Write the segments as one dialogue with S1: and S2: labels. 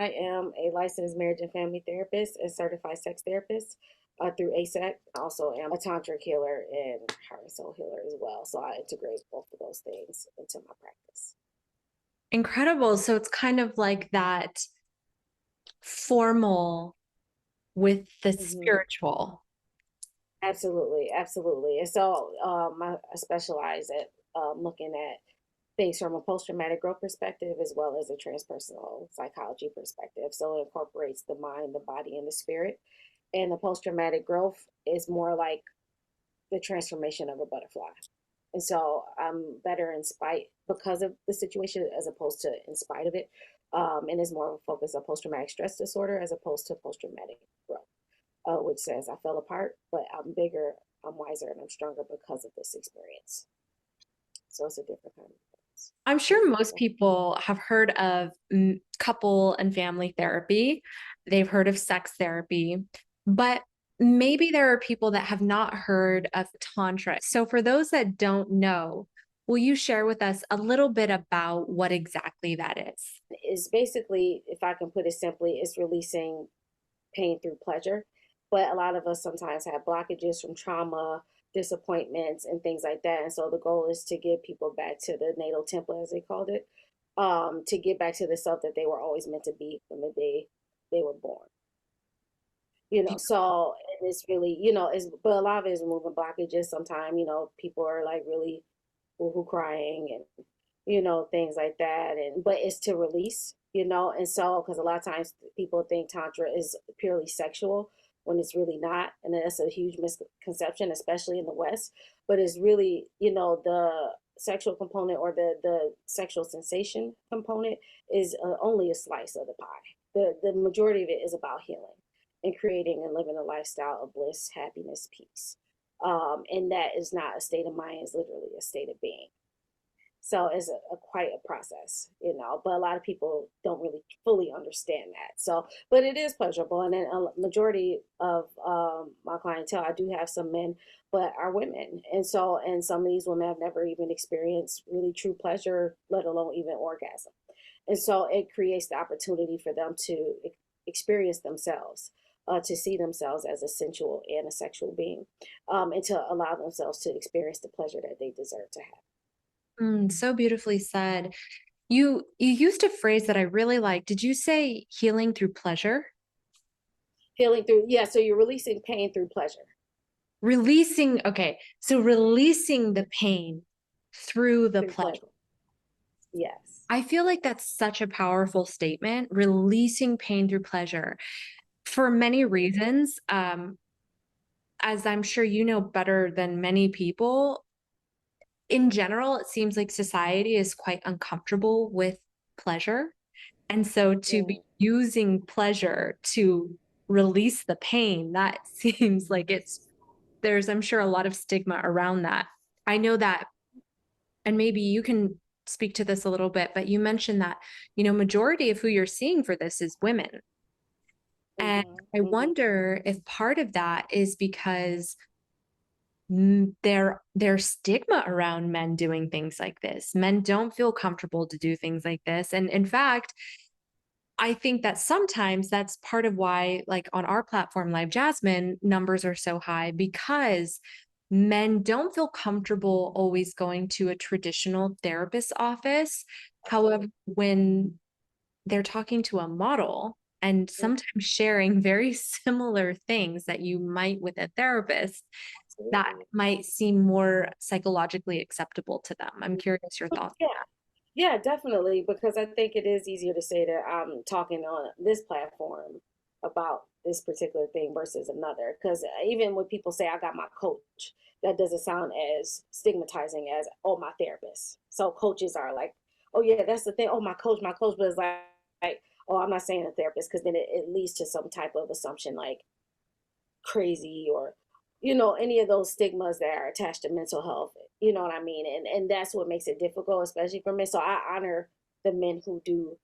S1: am a licensed marriage and family therapist and certified sex therapist through ASAC. I also am a Tantra healer and heart and soul healer as well. So I integrate both of those things into my practice.
S2: Incredible. So it's kind of like that formal with the
S1: Hmm.
S2: spiritual.
S1: Absolutely, absolutely. And so I specialize at looking at things from a post-traumatic growth perspective as well as a transpersonal psychology perspective. So it incorporates the mind, the body, and the spirit. And the post-traumatic growth is more like the transformation of a butterfly. And so I'm better in spite because of the situation as opposed to in spite of it. And it's more of a focus of post-traumatic stress disorder as opposed to post-traumatic growth, which says I fell apart, but I'm bigger, I'm wiser, and I'm stronger because of this experience. So it's a different kind of things.
S2: I'm sure most people have heard of couple and family therapy. They've heard of sex therapy, but maybe there are people that have not heard of Tantra. So, for those that don't know, will you share with us a little bit about what exactly that is?
S1: Is basically, if I can put it simply, it's releasing pain through pleasure. But a lot of us sometimes have blockages from trauma, disappointments, and things like that. And so the goal is to get people back to the natal template, as they called it, to get back to the self that they were always meant to be from the day they were born. So it's really, it's but a lot of it is removing blockages. Sometimes, people are like really who crying and things like that, and but it's to release, and so because a lot of times people think tantra is purely sexual when it's really not, and that's a huge misconception, especially in the West. But it's really, the sexual component or the sexual sensation component is only a slice of the pie. The majority of it is about healing and creating and living a lifestyle of bliss, happiness, peace. And that is not a state of mind; it's literally a state of being. So it's quite a process, but a lot of people don't really fully understand that. So, but it is pleasurable. And then a majority of my clientele, I do have some men, but are women. And so, and some of these women have never even experienced really true pleasure, let alone even orgasm. And so it creates the opportunity for them to experience themselves. To see themselves as a sensual and a sexual being, and to allow themselves to experience the pleasure that they deserve to have.
S2: So beautifully said. You used a phrase that I really like. Did you say healing through pleasure?
S1: Healing through, yeah, so you're releasing pain through pleasure.
S2: Releasing, okay. So releasing the pain through the
S1: Through
S2: pleasure.
S1: pleasure. Yes.
S2: I feel like that's such a powerful statement, releasing pain through pleasure for many reasons. As I'm sure you know better than many people, in general, it seems like society is quite uncomfortable with pleasure. And so to be
S1: Mm.
S2: using pleasure to release the pain, that seems like there's, I'm sure, a lot of stigma around that. I know that, and maybe you can speak to this a little bit, but you mentioned that, majority of who you're seeing for this is women. And
S1: Mm-hmm.
S2: I
S1: Mm-hmm.
S2: wonder if part of that is because there's stigma around men doing things like this. Men don't feel comfortable to do things like this. And in fact, I think that sometimes that's part of why, like on our platform, Live Jasmine, numbers are so high because men don't feel comfortable always going to a traditional therapist office. However, when they're talking to a model and sometimes sharing very similar things that you might with a therapist, that
S1: Absolutely.
S2: might seem more psychologically acceptable to them. I'm curious your thoughts.
S1: Yeah. Yeah, definitely. Because I think it is easier to say that I'm talking on this platform about this particular thing versus another. Because even when people say I got my coach, that doesn't sound as stigmatizing as, oh, my therapist. So coaches are like, oh, yeah, that's the thing. Oh, my coach. But it's like oh, I'm not saying a therapist because then it leads to some type of assumption like crazy or any of those stigmas that are attached to mental health, you know what I mean, and that's what makes it difficult, especially for men. So I honor the men who do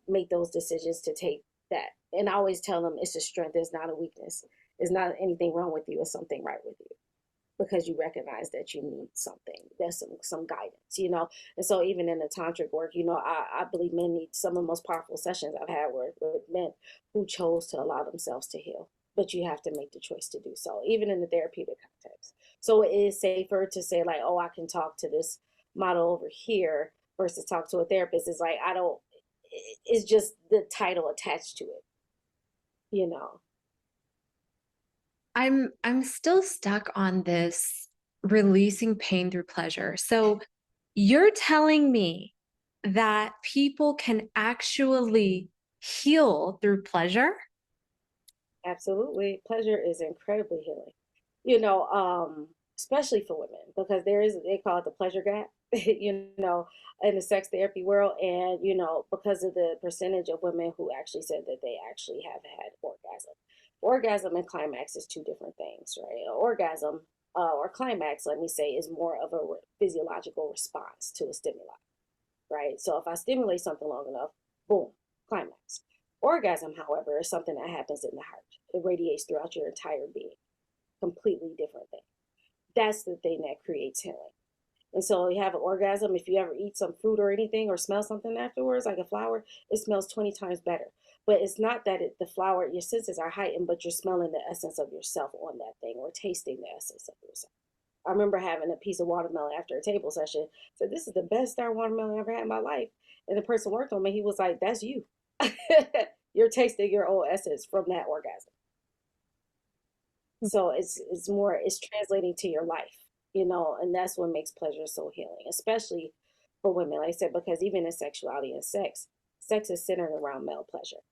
S1: make those decisions to take that, and I always tell them it's a strength, it's not a weakness, it's not anything wrong with you, it's something right with you. because you recognize that you need something. There's some guidance, you know. And so even in the tantric work, you know, I believe men need some of the most powerful sessions I've had with men who chose to allow themselves to heal. But you have to make the choice to do so, even in the therapeutic context. So it is safer to say like, oh, I can talk to this model over here versus talk to a therapist. It's like I don't. It's just the title attached to it, you know.
S2: I'm still stuck on this releasing pain through pleasure. So you're telling me that people can actually heal through pleasure?
S1: Absolutely. Pleasure is incredibly healing. You know, especially for women, because they call it the pleasure gap, you know, in the sex therapy world. And, you know, because of the percentage of women who actually said that they actually have had orgasm. Orgasm and climax is two different things, right? Orgasm, or climax, let me say, is more of a physiological response to a stimuli, right? So if I stimulate something long enough, boom, climax. Orgasm, however, is something that happens in the heart. It radiates throughout your entire being. Completely different thing. That's the thing that creates healing. And so you have an orgasm. If you ever eat some fruit or anything or smell something afterwards, like a flower, it smells 20 times better. But it's not that the flower, your senses are heightened, but you're smelling the essence of yourself on that thing or tasting the essence of yourself. I remember having a piece of watermelon after a table session. Said, "This is the best star watermelon I ever had in my life." And the person worked on me. He was like, "That's you. You're tasting your own essence from that orgasm." So it's translating to your life, you know, and that's what makes pleasure so healing, especially for women. Like I said, because even in sexuality and sex is centered around male pleasure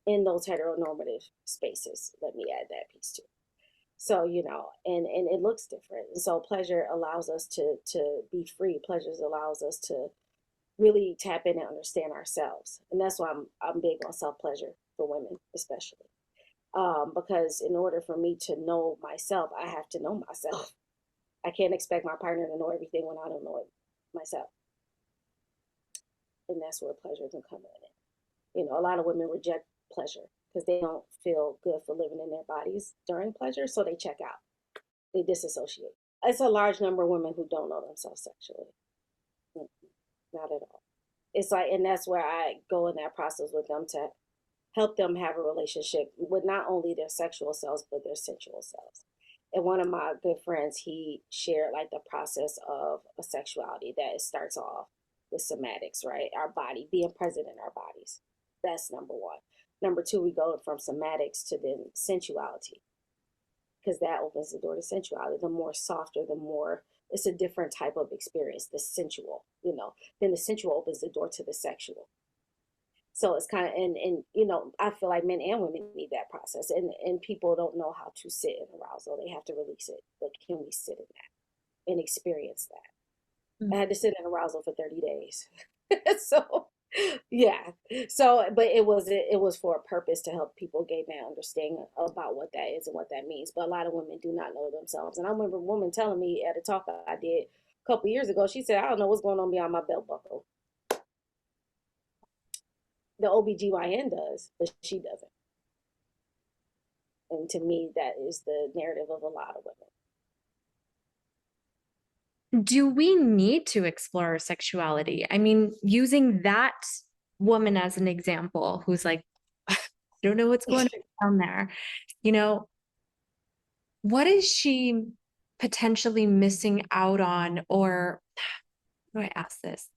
S1: in those heteronormative spaces. Let me add that piece too. So, you know, and it looks different. And so pleasure allows us to be free. Pleasure allows us to really tap in and understand ourselves. And that's why I'm big on self pleasure for women, especially. Because in order for me to know myself, I have to know myself. I can't expect my partner to know everything when I don't know it myself. And that's where pleasure can come in. You know, a lot of women reject pleasure because they don't feel good for living in their bodies during pleasure, so they check out. They disassociate. It's a large number of women who don't know themselves sexually. Not at all. It's like, and that's where I go in that process with them to help them have a relationship with not only their sexual selves, but their sensual selves. And one of my good friends, he shared like the process of a sexuality that it starts off with somatics, right? Our body, being present in our bodies. That's number one. Number two, we go from somatics to then sensuality, because that opens the door to sensuality. The more softer, the more it's a different type of experience, the sensual, you know. Then the sensual opens the door to the sexual. So it's kind of, and you know, I feel like men and women need that process, and people don't know how to sit in arousal. They have to release it. But can we sit in that and experience that? I had to sit in arousal for 30 days. So yeah. So but it was for a purpose to help people gain that understanding about what that is and what that means. But a lot of women do not know themselves. And I remember a woman telling me at a talk I did a couple years ago, she said, "I don't know what's going on beyond my belt buckle." The OBGYN does, but she doesn't. And to me, that is the narrative of a lot of women.
S2: Do we need to explore our sexuality? I mean, using that woman as an example, who's like, I don't know what's going on there. You know, what is she potentially missing out on? Or how do I ask this?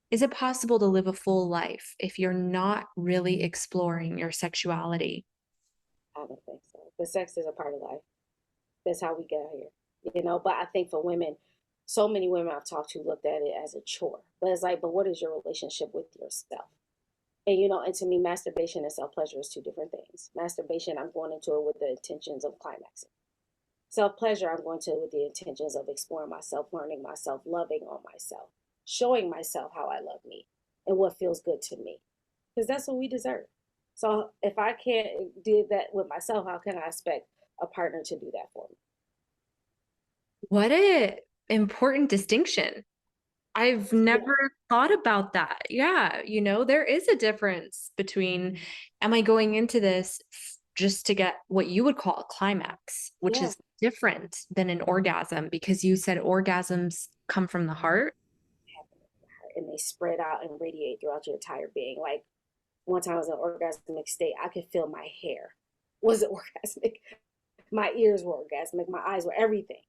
S2: Is it possible to live a full life if you're not really exploring your sexuality?
S1: I don't think so. But sex is a part of life. That's how we get here, you know. But I think for women, so many women I've talked to looked at it as a chore. But it's like, but what is your relationship with yourself? And you know, and to me, masturbation and self pleasure is two different things. Masturbation, I'm going into it with the intentions of climaxing. Self pleasure, I'm going to it with the intentions of exploring myself, learning myself, loving on myself, showing myself how I love me and what feels good to me, because that's what we deserve. So if I can't do that with myself, how can I expect a partner to do that for me?
S2: What a important distinction. I've
S1: Yeah.
S2: never thought about that. Yeah, you know, there is a difference between, am I going into this just to get what you would call a climax, which
S1: Yeah.
S2: is different than an orgasm because you said orgasms come from the heart.
S1: And they spread out and radiate throughout your entire being. Like one time I was in an orgasmic state, I could feel my hair was orgasmic. My ears were orgasmic. My eyes were everything,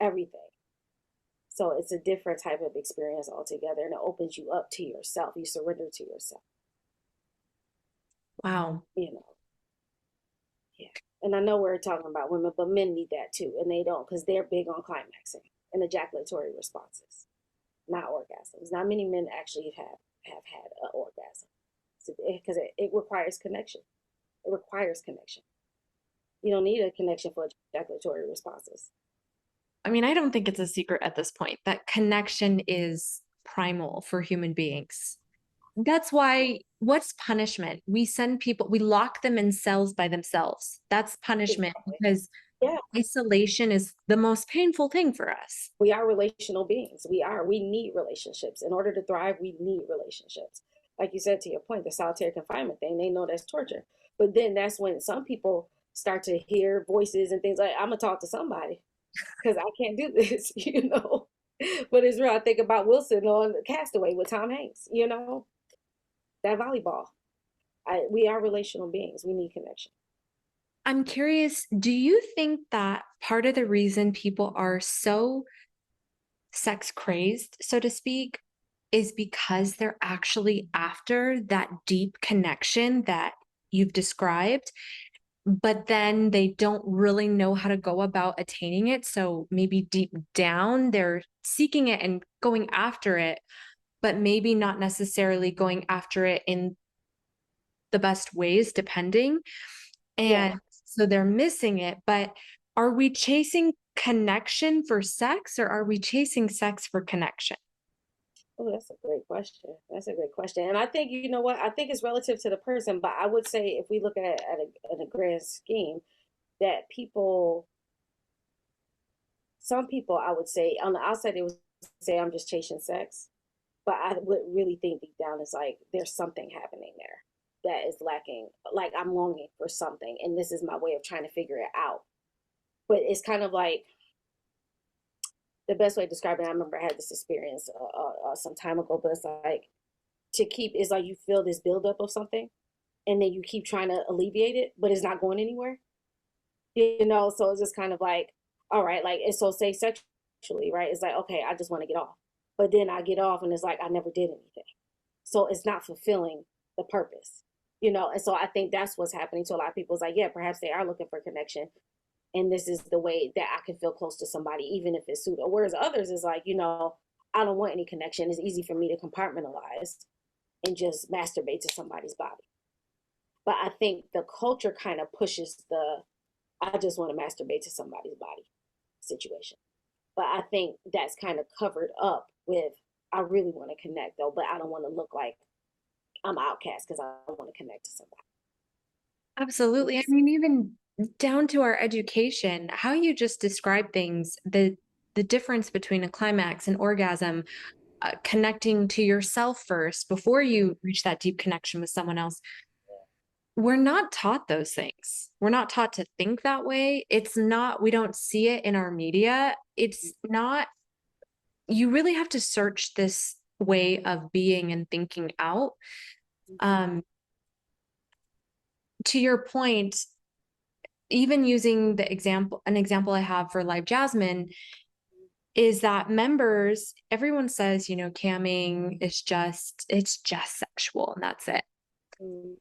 S1: everything. So it's a different type of experience altogether, and it opens you up to yourself. You surrender to yourself,
S2: Wow.
S1: you know. Yeah. And I know we're talking about women, but men need that too, and they don't because they're big on climaxing and ejaculatory responses, not orgasms. Not many men actually have had an orgasm because it requires connection. It requires connection. You don't need a connection for ejaculatory responses.
S2: I mean, I don't think it's a secret at this point that connection is primal for human beings. That's why what's punishment? We send people, we lock them in cells by themselves. That's punishment
S1: Exactly.
S2: because
S1: Yeah.
S2: isolation is the most painful thing for us.
S1: We are relational beings. We are. We need relationships. In order to thrive, we need relationships. Like you said, to your point, the solitary confinement thing, they know that's torture. But then that's when some people start to hear voices and things like, I'm going to talk to somebody because I can't do this, you know? But it's real. I think about Wilson on Castaway with Tom Hanks, you know, that volleyball. We are relational beings. We need connection.
S2: I'm curious, do you think that part of the reason people are so sex crazed, so to speak, is because they're actually after that deep connection that you've described, but then they don't really know how to go about attaining it? So maybe deep down, they're seeking it and going after it, but maybe not necessarily going after it in the best ways, depending.
S1: Yeah.
S2: And so they're missing it. But are we chasing connection for sex or are we chasing sex for connection?
S1: Oh, that's a great question. That's a great question. And I think, you know what? I think it's relative to the person, but I would say if we look at a grand scheme, that some people, I would say, on the outside, they would say, I'm just chasing sex. But I would really think deep down, it's like there's something happening there that is lacking. Like I'm longing for something, and this is my way of trying to figure it out. But it's kind of like the best way to describe it. I remember I had this experience some time ago, but it's like to keep is like you feel this buildup of something, and then you keep trying to alleviate it, but it's not going anywhere. You know, so it's just kind of like, all right, like, and so say sexually, right? It's like, okay, I just want to get off, but then I get off, and it's like I never did anything, so it's not fulfilling the purpose, you know. And so I think that's what's happening to a lot of people. It's like, yeah, perhaps they are looking for connection, and this is the way that I can feel close to somebody, even if it's pseudo. Whereas others is like, you know, I don't want any connection. It's easy for me to compartmentalize and just masturbate to somebody's body. But I think the culture kind of pushes the I just want to masturbate to somebody's body situation. But I think that's kind of covered up with I really want to connect though, but I don't want to look like I'm outcast because I want to connect to somebody.
S2: Absolutely. I mean, even down to our education, how you just describe things, the difference between a climax and orgasm, connecting to yourself first before you reach that deep connection with someone else. We're not taught those things. We're not taught to think that way. It's not, we don't see it in our media. It's not, you really have to search this way of being and thinking out. Um, to your point, even using an example I have for Live Jasmine is that members, everyone says, camming is it's just sexual and that's it.
S1: Mm-hmm.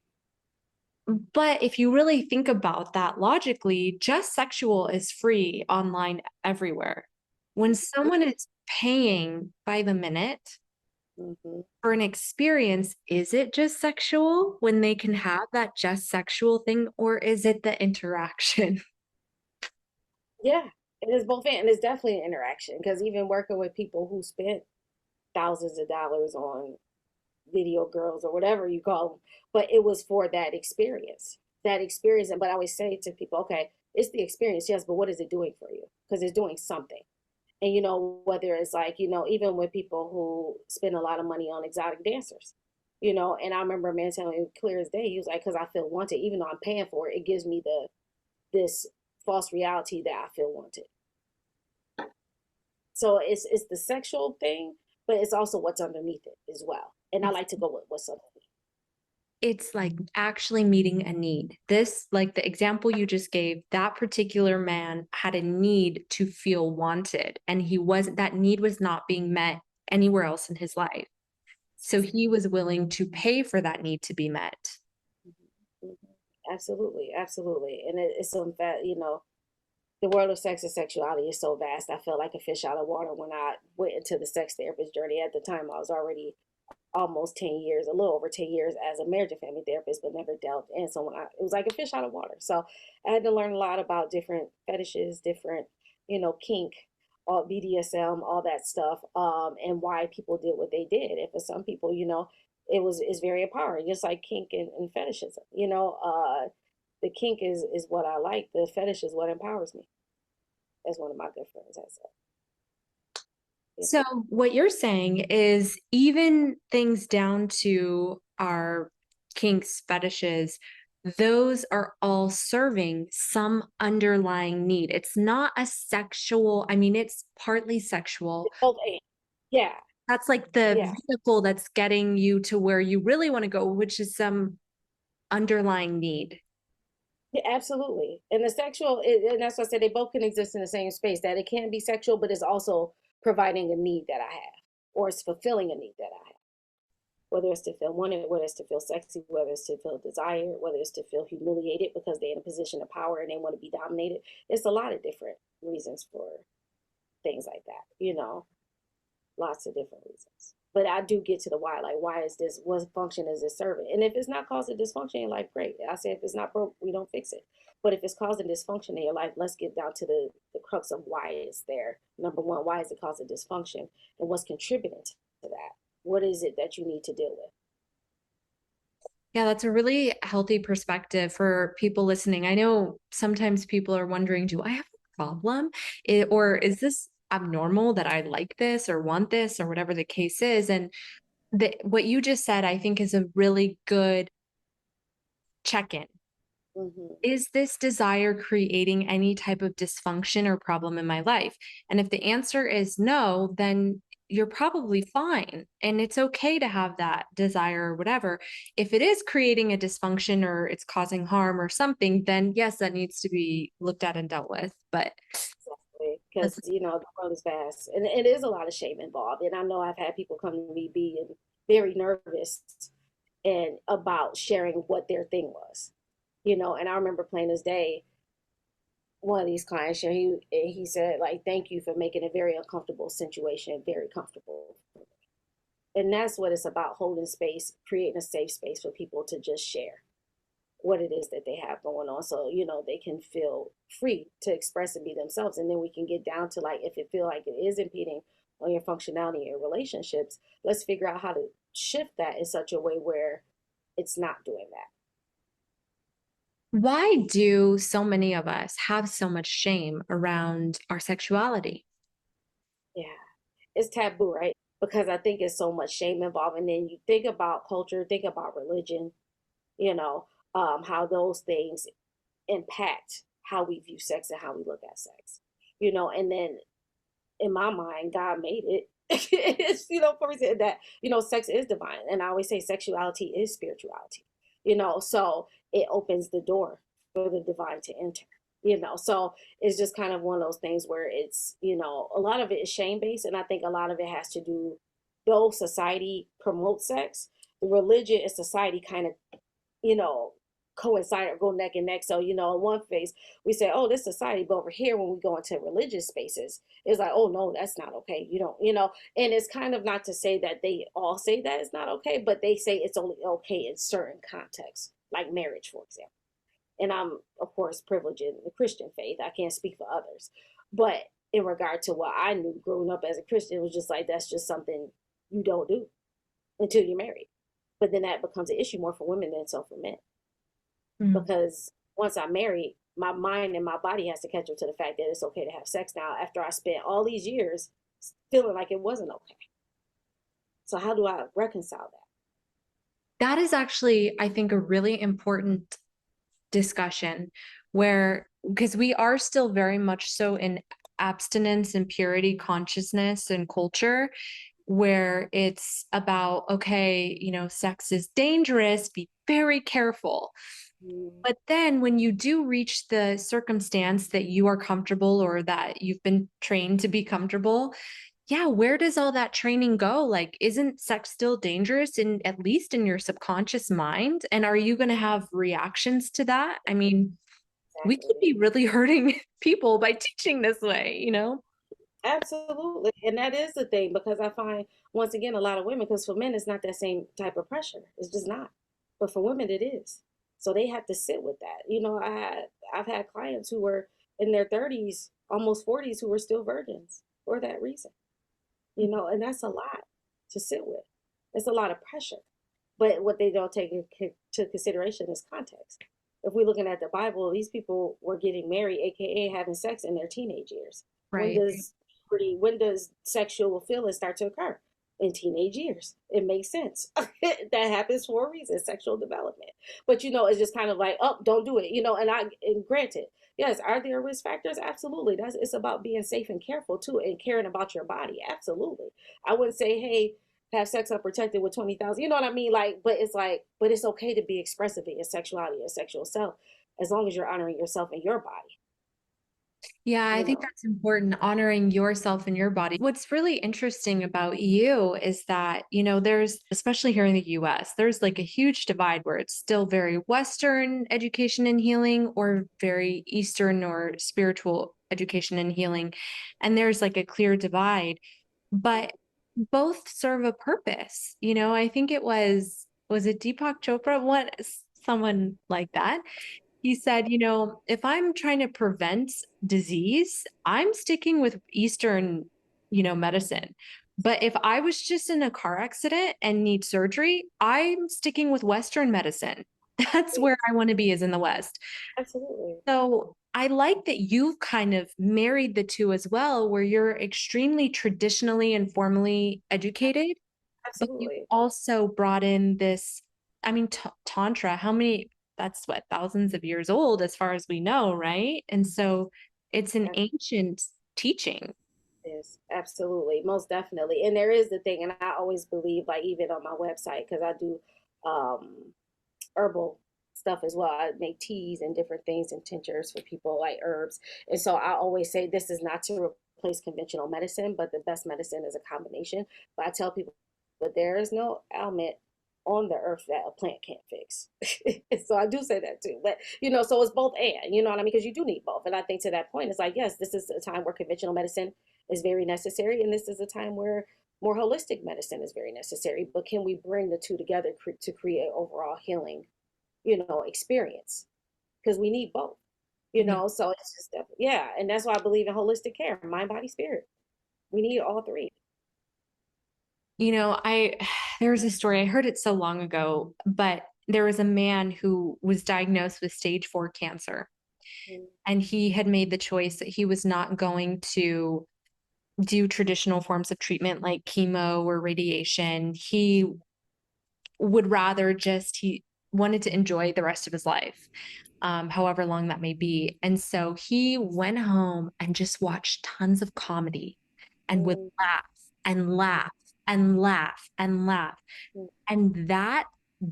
S2: But if you really think about that logically, just sexual is free online everywhere. When someone is paying by the minute
S1: Mm-hmm.
S2: for an experience, is it just sexual when they can have that just sexual thing, or is it the interaction?
S1: Yeah, it is both, and it's definitely an interaction because even working with people who spent thousands of dollars on video girls or whatever you call them, but it was for that experience. That experience. But I always say to people, okay, it's the experience, yes, but what is it doing for you? Because it's doing something. And you know, whether it's like, you know, even with people who spend a lot of money on exotic dancers, you know. And I remember a man telling me clear as day, he was like, because I feel wanted, even though I'm paying for it, it gives me this false reality that I feel wanted. So it's the sexual thing, but it's also what's underneath it as well. And I
S2: It's
S1: like to go with what's underneath.
S2: it's like actually meeting a need. This, like the example you just gave, that particular man had a need to feel wanted, and that need was not being met anywhere else in his life. So he was willing to pay for that need to be met.
S1: Mm-hmm. Absolutely, absolutely. And it's so that, you know, the world of sex and sexuality is so vast. I felt like a fish out of water when I went into the sex therapist journey. At the time, I was already almost 10 years, a little over 10 years as a marriage and family therapist, but never delved in. So it was like a fish out of water. So I had to learn a lot about different fetishes, different, you know, kink, all BDSM, all that stuff, and why people did what they did. And for some people, you know, it's very empowering, just like kink and fetishism. You know, the kink is what I like. The fetish is what empowers me. As one of my good friends has said. Yeah.
S2: So, what you're saying is even things down to our kinks, fetishes, those are all serving some underlying need. It's not a sexual, I mean, it's partly sexual.
S1: Both ends. Yeah.
S2: That's like the
S1: Yeah.
S2: vehicle that's getting you to where you really want to go, which is some underlying need.
S1: Yeah, absolutely. And the sexual, and that's why I said they both can exist in the same space. That it can be sexual, but it's also providing a need that I have, or it's fulfilling a need that I have. Whether it's to feel wanted, whether it's to feel sexy, whether it's to feel desired, whether it's to feel humiliated because they're in a position of power and they want to be dominated. It's a lot of different reasons for things like that. You know, lots of different reasons. But I do get to the why. Like, why is this? What function is this serving? And if it's not causing dysfunction in life, great. I say if it's not broke, we don't fix it. But if it's causing dysfunction in your life, let's get down to the crux of why it's there. Number one, why is it causing dysfunction, and what's contributing to that? What is it that you need to deal with?
S2: Yeah, that's a really healthy perspective for people listening. I know sometimes people are wondering, do I have a problem? Or is this abnormal that I like this or want this or whatever the case is? And what you just said, I think, is a really good check in.
S1: Mm-hmm.
S2: Is this desire creating any type of dysfunction or problem in my life? And if the answer is no, then you're probably fine. And it's okay to have that desire or whatever. If it is creating a dysfunction or it's causing harm or something, then yes, that needs to be looked at and dealt with. But
S1: Because
S2: that's,
S1: you know the world is vast, and it is a lot of shame involved. And I know I've had people come to me being very nervous and about sharing what their thing was, you know. And I remember plain as day, one of these clients, he said like, "Thank you for making a very uncomfortable situation very comfortable." And that's what it's about: holding space, creating a safe space for people to just share what it is that they have going on, so you know they can feel free to express and be themselves. And then we can get down to like, if it feel like it is impeding on your functionality in your relationships, let's figure out how to shift that in such a way where it's not doing that.
S2: why do so many of us have so much shame around our sexuality?
S1: Yeah, it's taboo, right? Because I think it's so much shame involved. And then you think about culture, think about religion, you know, how those things impact how we view sex and how we look at sex, you know. And then in my mind, God made it. It's, you know, for reason that, you know, sex is divine. And I always say sexuality is spirituality, you know, so it opens the door for the divine to enter, you know. So it's just kind of one of those things where it's, you know, a lot of it is shame based. And I think a lot of it has to do, though society promotes sex, the religion and society kind of, you know, coincide or go neck and neck. So, you know, in one phase, we say, oh, this society, but over here, when we go into religious spaces, it's like, oh, no, that's not okay. You don't, you know, and it's kind of not to say that they all say that it's not okay, but they say it's only okay in certain contexts, like marriage, for example. And I'm, of course, privileged in the Christian faith. I can't speak for others. But in regard to what I knew growing up as a Christian, it was just like, that's just something you don't do until you're married. But then that becomes an issue more for women than so for men,
S2: Mm.
S1: because once I'm married, my mind and my body has to catch up to the fact that it's okay to have sex now after I spent all these years feeling like it wasn't okay. So how do I reconcile that?
S2: That is actually, I think, a really important discussion where, because we are still very much so in abstinence and purity consciousness and culture, where it's about, okay, sex is dangerous, be very careful.
S1: Mm,
S2: But then when you do reach the circumstance that you are comfortable or that you've been trained to be comfortable, yeah, where does all that training go? Like, isn't sex still dangerous in at least in your subconscious mind? And are you going to have reactions to that? I mean, we could
S1: exactly.
S2: be really hurting people by teaching this way?
S1: Absolutely. And that is the thing because I find, once again, a lot of women, because for men, it's not that same type of pressure. It's just not. But for women, it is. So they have to sit with that. I've had clients who were in their 30s, almost 40s, who were still virgins for that reason, and that's a lot to sit with. It's a lot of pressure. But what they don't take into consideration is context. If we're looking at the Bible, these people were getting married, aka having sex in their teenage years. When
S2: Right.
S1: does when does sexual feelings start to occur? In teenage years. It makes sense. That happens for a reason, sexual development. But it's just kind of like, oh, don't do it. And granted, yes, are there risk factors? Absolutely. It's about being safe and careful too, and caring about your body. Absolutely. I wouldn't say, hey, have sex unprotected with 20,000. You know what I mean? But it's okay to be expressive in your sexuality or sexual self as long as you're honoring yourself and your body,
S2: Yeah, I
S1: you
S2: think
S1: know.
S2: that's important, honoring yourself and your body. What's really interesting about you is that, there's, especially here in the US, there's like a huge divide where it's still very Western education and healing or very Eastern or spiritual education and healing. And there's like a clear divide, but both serve a purpose. I think was it Deepak Chopra? Someone like that. He said, if I'm trying to prevent disease, I'm sticking with Eastern, medicine. But if I was just in a car accident and need surgery, I'm sticking with Western medicine. That's where I want to be, is in the West.
S1: Absolutely.
S2: So I like that you've kind of married the two as well, where you're extremely traditionally and formally educated, but you
S1: Absolutely.
S2: also brought in this, I mean, Tantra, that's what, thousands of years old as far as we know, right? And so it's an ancient teaching.
S1: Yes, absolutely, most definitely. And there is the thing, and I always believe, like even on my website, because I do herbal stuff as well. I make teas and different things and tinctures for people, like herbs. And so I always say this is not to replace conventional medicine, but the best medicine is a combination. But I tell people, but there is no ailment on the earth that a plant can't fix. So I do say that too. But so it's both and, you know what I mean? Because you do need both. And I think to that point, it's like, yes, this is a time where conventional medicine is very necessary, and this is a time where more holistic medicine is very necessary. But can we bring the two together to create overall healing, experience? Because we need both,
S2: Yeah.
S1: So it's just, yeah. And that's why I believe in holistic care, mind, body, spirit. We need all three.
S2: I there was a story, I heard it so long ago, but there was a man who was diagnosed with stage 4 cancer,
S1: Mm,
S2: and he had made the choice that he was not going to do traditional forms of treatment like chemo or radiation. He would rather he wanted to enjoy the rest of his life, however long that may be. And so he went home and just watched tons of comedy and would
S1: mm,
S2: laugh and laugh and laugh and laugh.
S1: mm,
S2: And that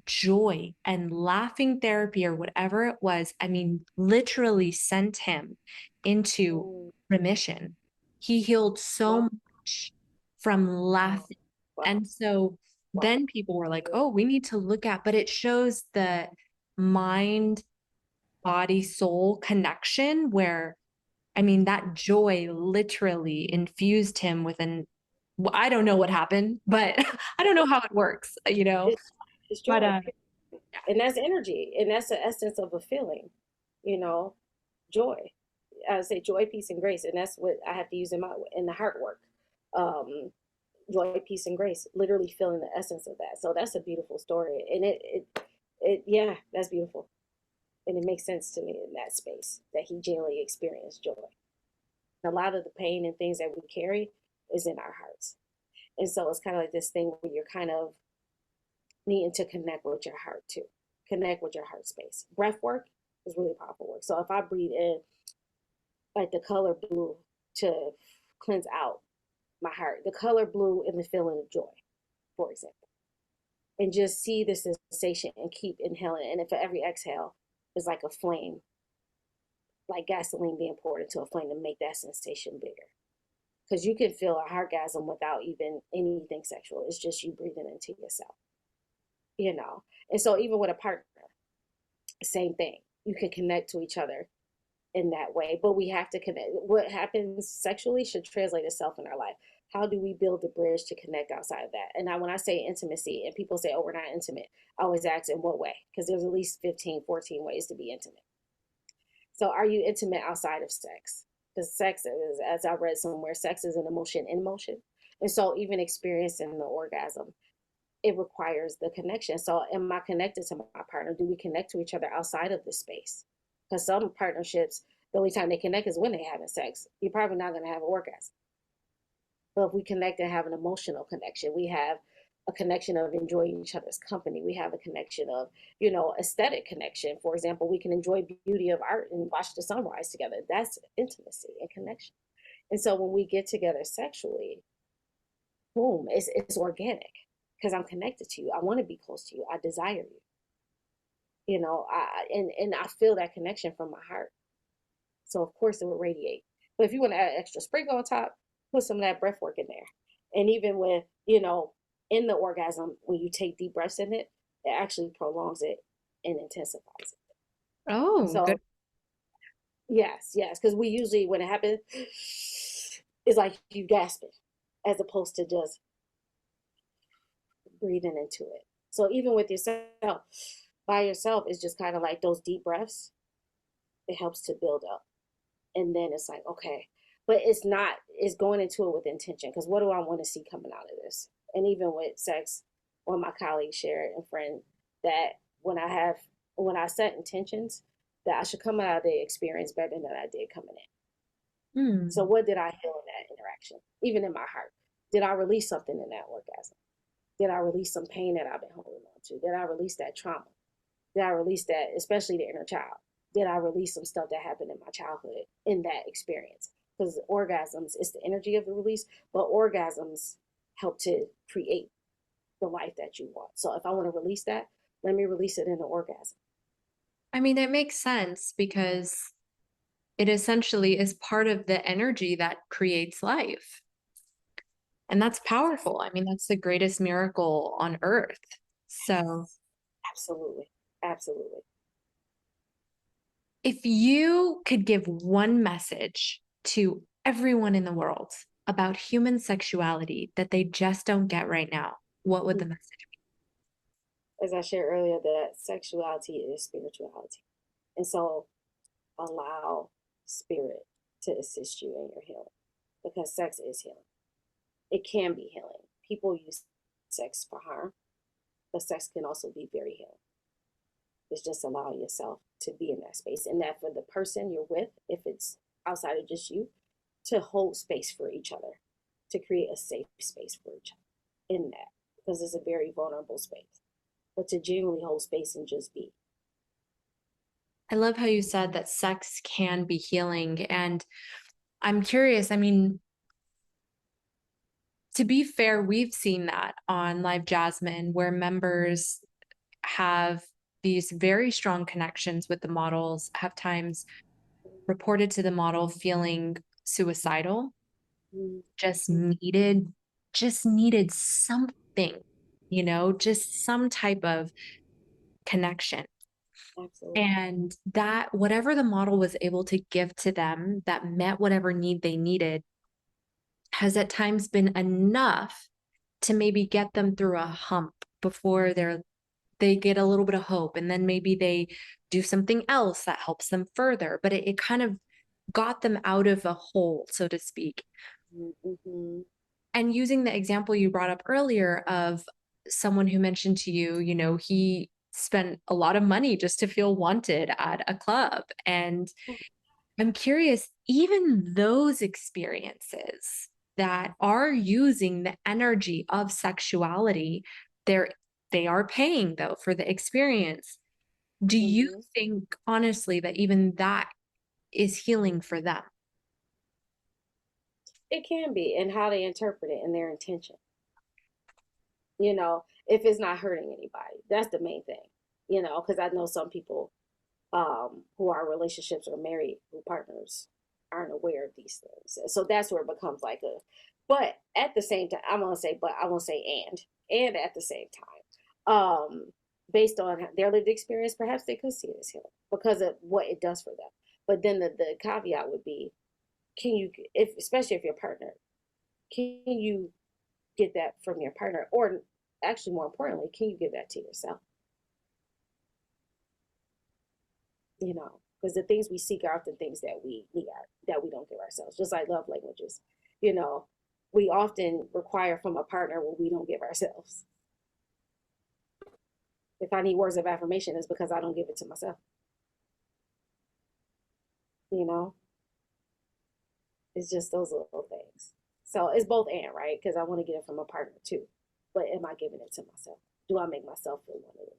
S2: joy and laughing therapy or whatever it was, I mean, literally sent him into
S1: mm.
S2: remission. He healed
S1: Wow,
S2: so much from
S1: wow,
S2: laughing.
S1: wow,
S2: And so
S1: wow.
S2: then people were like, oh, we need to look at, but it shows the mind, body, soul connection where, I mean, that joy literally infused him with I don't know what happened, but I don't know how it works.
S1: It's, it's
S2: But
S1: joy, and that's energy, and that's the essence of a feeling, you know, joy. I would say joy, peace, and grace, and that's what I have to use in the heart work. Um, Joy, peace, and grace. Literally feeling the essence of that. So that's a beautiful story, and yeah, that's beautiful, and it makes sense to me in that space that he genuinely experienced joy. A lot of the pain and things that we carry is in our hearts, and so it's kind of like this thing where you're kind of needing to connect with your heart too. Connect with your heart space. Breath work is really powerful work. So if I breathe in like the color blue to cleanse out my heart, the color blue and the feeling of joy, for example, and just see the sensation and keep inhaling. And if for every exhale is like a flame, like gasoline being poured into a flame to make that sensation bigger. Because you can feel a orgasm without even anything sexual. It's just you breathing into yourself, you know. And so even with a partner, same thing. You can connect to each other in that way, but we have to connect. What happens sexually should translate itself in our life. How do we build the bridge to connect outside of that? And now when I say intimacy and people say, oh, we're not intimate, I always ask in what way? Because there's at least 15, 14 ways to be intimate. So are you intimate outside of sex? Because sex is, as I read somewhere, sex is an emotion in motion. And so even experiencing the orgasm, it requires the connection. So am I connected to my partner? Do we connect to each other outside of this space? Because some partnerships, the only time they connect is when they're having sex. You're probably not going to have an orgasm. But if we connect and have an emotional connection, we have a connection of enjoying each other's company. We have a connection of, aesthetic connection. For example, we can enjoy beauty of art and watch the sunrise together. That's intimacy and connection. And so when we get together sexually, boom, it's organic because I'm connected to you. I want to be close to you. I desire you. And I feel that connection from my heart. So of course it will radiate. But if you want to add extra sprinkle on top, put some of that breath work in there. And even with, in the orgasm, when you take deep breaths in it, it actually prolongs it and intensifies it.
S2: Oh, good.
S1: So yes, because we usually when it happens, it's like you gasping as opposed to just breathing into it. So even with yourself, by yourself, it's just kind of like those deep breaths. It helps to build up. And then it's like, okay. But it's going into it with intention. Because what do I want to see coming out of this? And even with sex, one of my colleagues shared and friend that when I set intentions, that I should come out of the experience better than I did coming in. So
S2: Hmm.
S1: what did I feel in that interaction? Even in my heart. Did I release something in that orgasm? Did I release some pain that I've been holding on to? Did I release that trauma? Did I release that, especially the inner child? Did I release some stuff that happened in my childhood in that experience? Because orgasms, it's the energy of the release, but orgasms help to create the life that you want. So if I want to release that, let me release it in the orgasm.
S2: I mean, it makes sense because it essentially is part of the energy that creates life. And that's powerful. I mean, that's the greatest miracle on earth. So,
S1: Absolutely. Absolutely.
S2: if you could give one message to everyone in the world about human sexuality that they just don't get right now, what would the message
S1: As I shared earlier, that sexuality is spirituality. And so allow spirit to assist you in your healing because sex is healing. It can be healing. People use sex for harm, but sex can also be very healing. It's just allowing yourself to be in that space and that for the person you're with, if it's outside of just you, to hold space for each other, to create a safe space for each other in that because it's a very vulnerable space, but to genuinely hold space and just be.
S2: be? I love how you said that sex can be healing. And I'm curious, I mean, to be fair, we've seen that on Live Jasmine, where members have these very strong connections with the models, have times reported to the model feeling suicidal, just
S1: Mm-hmm.
S2: needed, just needed something, just some type of connection.
S1: Absolutely.
S2: And that whatever the model was able to give to them that met whatever need they needed has at times been enough to maybe get them through a hump before they get a little bit of hope and then maybe they do something else that helps them further, but it kind of got them out of a hole, so to speak.
S1: Mm-hmm.
S2: And using the example you brought up earlier of someone who mentioned to you, he spent a lot of money just to feel wanted at a club. And I'm curious, even those experiences that are using the energy of sexuality, they're they are paying though for the experience. Do you
S1: Hmm.
S2: think honestly that even that is healing for them?
S1: It can be, and how they interpret it and their intention. If it's not hurting anybody, that's the main thing. Because I know some people who are in relationships or married who partners aren't aware of these things. So that's where it becomes like a, but at the same time, I'm gonna say, but I won't say and at the same time, based on their lived experience, perhaps they could see it as healing because of what it does for them. But then the caveat would be, can you, if especially if your partner, can you get that from your partner, or actually more importantly, can you give that to yourself? Because the things we seek are often things that we need that we don't give ourselves, just like love languages. You know, we often require from a partner what we don't give ourselves. If I need words of affirmation, it's because I don't give it to myself. You know, it's just those little things. So it's both and, right? Because I want to get it from a partner too. But am I giving it to myself? Do I make myself feel wanted?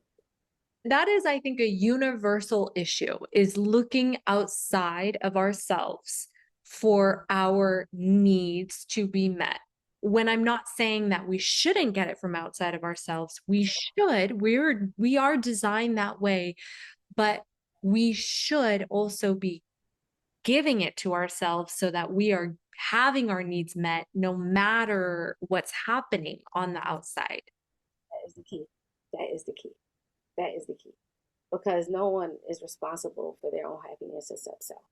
S2: That is, I think, a universal issue is looking outside of ourselves for our needs to be met. When I'm not saying that we shouldn't get it from outside of ourselves, we should. We are designed that way, but we should also be giving it to ourselves so that we are having our needs met no matter what's happening on the outside.
S1: That is the key. That is the key. That is the key. Because no one is responsible for their own happiness except self.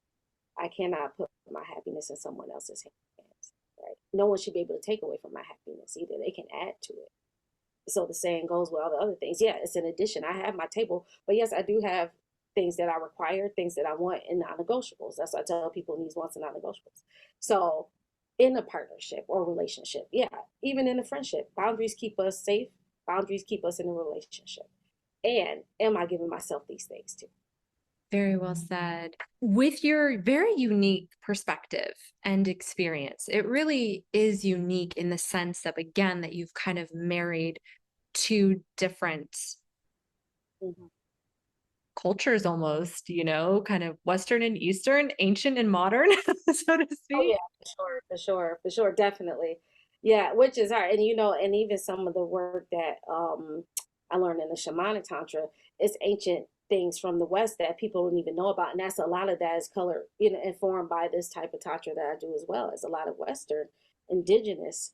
S1: I cannot put my happiness in someone else's hands, right? No one should be able to take away from my happiness either. They can add to it. So the saying goes with all the other things. Yeah, it's an addition. I have my table, but yes, I do have things that I require, things that I want, and non-negotiables. That's what I tell people: needs, wants, and non-negotiables. So in a partnership or relationship, yeah, even in a friendship, boundaries keep us safe. Boundaries keep us in a relationship. And am I giving myself these things too?
S2: Very well said. With your very unique perspective and experience, it really is unique in the sense of, again, that you've kind of married two different
S1: Mm-hmm.
S2: cultures almost, kind of Western and Eastern, ancient and modern, so to
S1: Oh
S2: speak.
S1: yeah, for sure, for sure, for sure, definitely. Yeah, which is hard. And and even some of the work that I learned in the shamanic tantra, it's ancient things from the West that people don't even know about. And that's a lot of that is color, informed by this type of tantra that I do as well. It's a lot of Western indigenous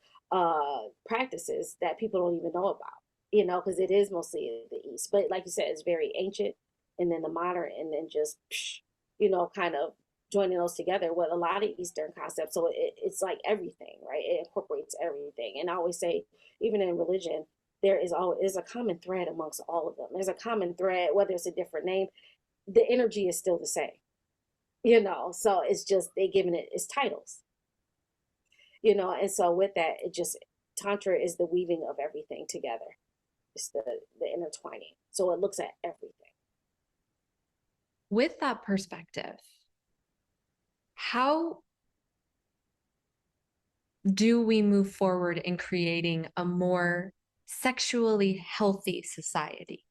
S1: practices that people don't even know about, because it is mostly in the East. But like you said, it's very ancient, and then the modern, and then just kind of joining those together with a lot of Eastern concepts. So it's like everything, right? It incorporates everything. And I always say, even in religion, there is always a common thread amongst all of them. There's a common thread, whether it's a different name, the energy is still the same, So it's just they giving it its titles, And so with that, it just tantra is the weaving of everything together. It's the intertwining. So it looks at everything.
S2: With that perspective, how do we move forward in creating a more sexually healthy society?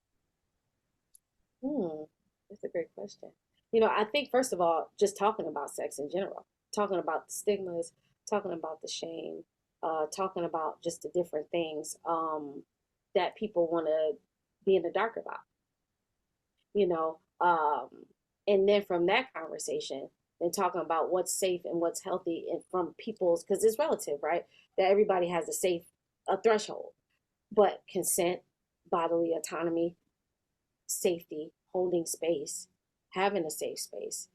S1: Hmm, that's a great question. I think first of all, just talking about sex in general, talking about the stigmas, talking about the shame, talking about just the different things that people want to be in the dark about, you know. And then from that conversation, then talking about what's safe and what's healthy, and from people's, because it's relative, right? That everybody has a threshold, but consent, bodily autonomy, safety, holding space, having a safe space.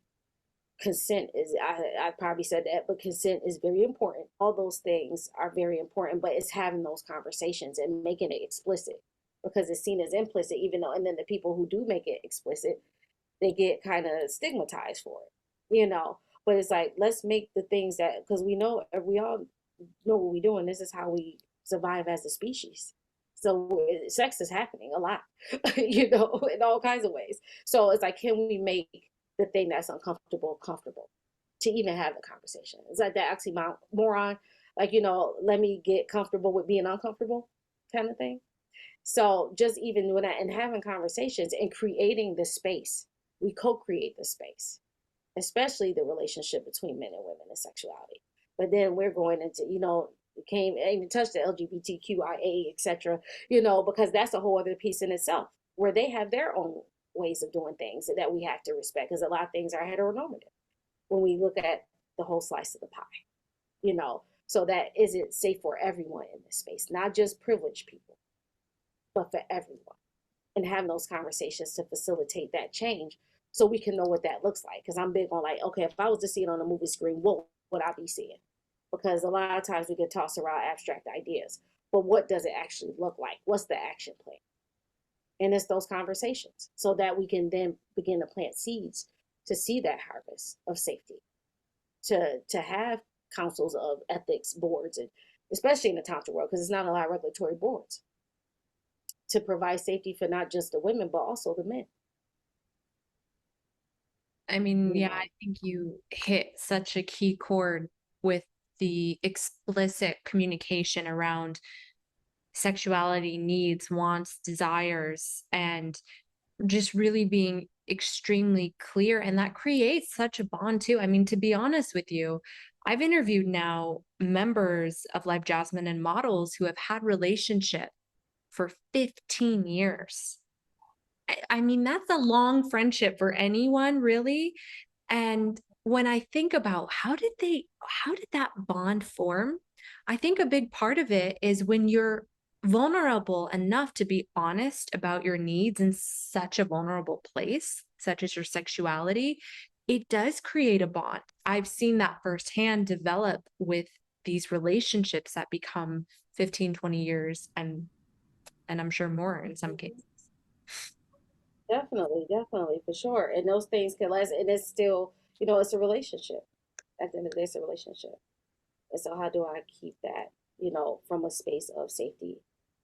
S1: Consent is, I probably said that, but consent is very important. All those things are very important, but it's having those conversations and making it explicit, because it's seen as implicit, even though, and then the people who do make it explicit, they get kind of stigmatized for it. But it's like, let's make the things that, because we all know what we're doing. This is how we survive as a species. So sex is happening a lot, in all kinds of ways. So it's like, can we make the thing that's uncomfortable comfortable to even have the conversation? It's like that oxymoron, like, let me get comfortable with being uncomfortable kind of thing. So just even when I, and having conversations and creating the space, we co-create the space, especially the relationship between men and women and sexuality. But then we're going into, came even touch the LGBTQIA, etc., because that's a whole other piece in itself where they have their own ways of doing things that we have to respect because a lot of things are heteronormative when we look at the whole slice of the pie, so that is it safe for everyone in this space, not just privileged people, but for everyone, and having those conversations to facilitate that change so we can know what that looks like. Because I'm big on like, okay, if I was to see it on a movie screen, what would I be seeing? Because a lot of times we get tossed around abstract ideas, but what does it actually look like? What's the action plan? And it's those conversations so that we can then begin to plant seeds to see that harvest of safety, to have councils of ethics boards, and especially in the tantra world, because it's not a lot of regulatory boards, to provide safety for not just the women, but also the men.
S2: I mean,
S1: You
S2: yeah,
S1: know,
S2: I think you hit such a key chord with the explicit communication around sexuality, needs, wants, desires, and just really being extremely clear. And that creates such a bond too. I mean, to be honest with you, I've interviewed now members of Live Jasmine and models who have had relationship for 15 years. I mean, that's a long friendship for anyone, really. And when I think about how did that bond form? I think a big part of it is when you're vulnerable enough to be honest about your needs in such a vulnerable place, such as your sexuality, it does create a bond. I've seen that firsthand develop with these relationships that become 15, 20 years and I'm sure more in some cases.
S1: definitely, definitely, for sure. And those things can last, and it's still, it's a relationship. At the end of the day, it's a relationship. And so, how do I keep that, from a space of safety,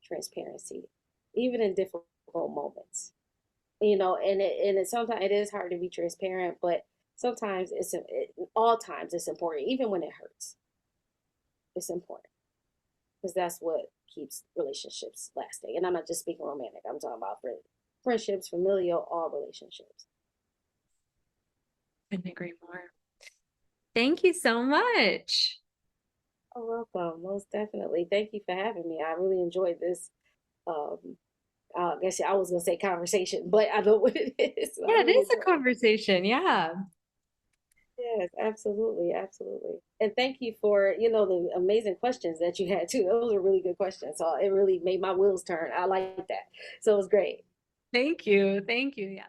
S1: transparency, even in difficult moments? And sometimes it is hard to be transparent, but sometimes all times it's important, even when it hurts. It's important because that's what keeps relationships lasting. And I'm not just speaking romantic. I'm talking about friendships, familial, all relationships.
S2: Couldn't agree more. Thank you so much.
S1: Oh, welcome. Most definitely. Thank you for having me. I really enjoyed this. Um, I guess I was gonna say conversation, but I know what it is. So I
S2: Yeah, it
S1: really
S2: is a
S1: enjoyed it.
S2: conversation. Yeah.
S1: Yes, absolutely, absolutely. And thank you for, the amazing questions that you had too. Those were really good questions. So it really made my wheels turn. I like that. So it was great.
S2: Thank you. Thank you. Yeah.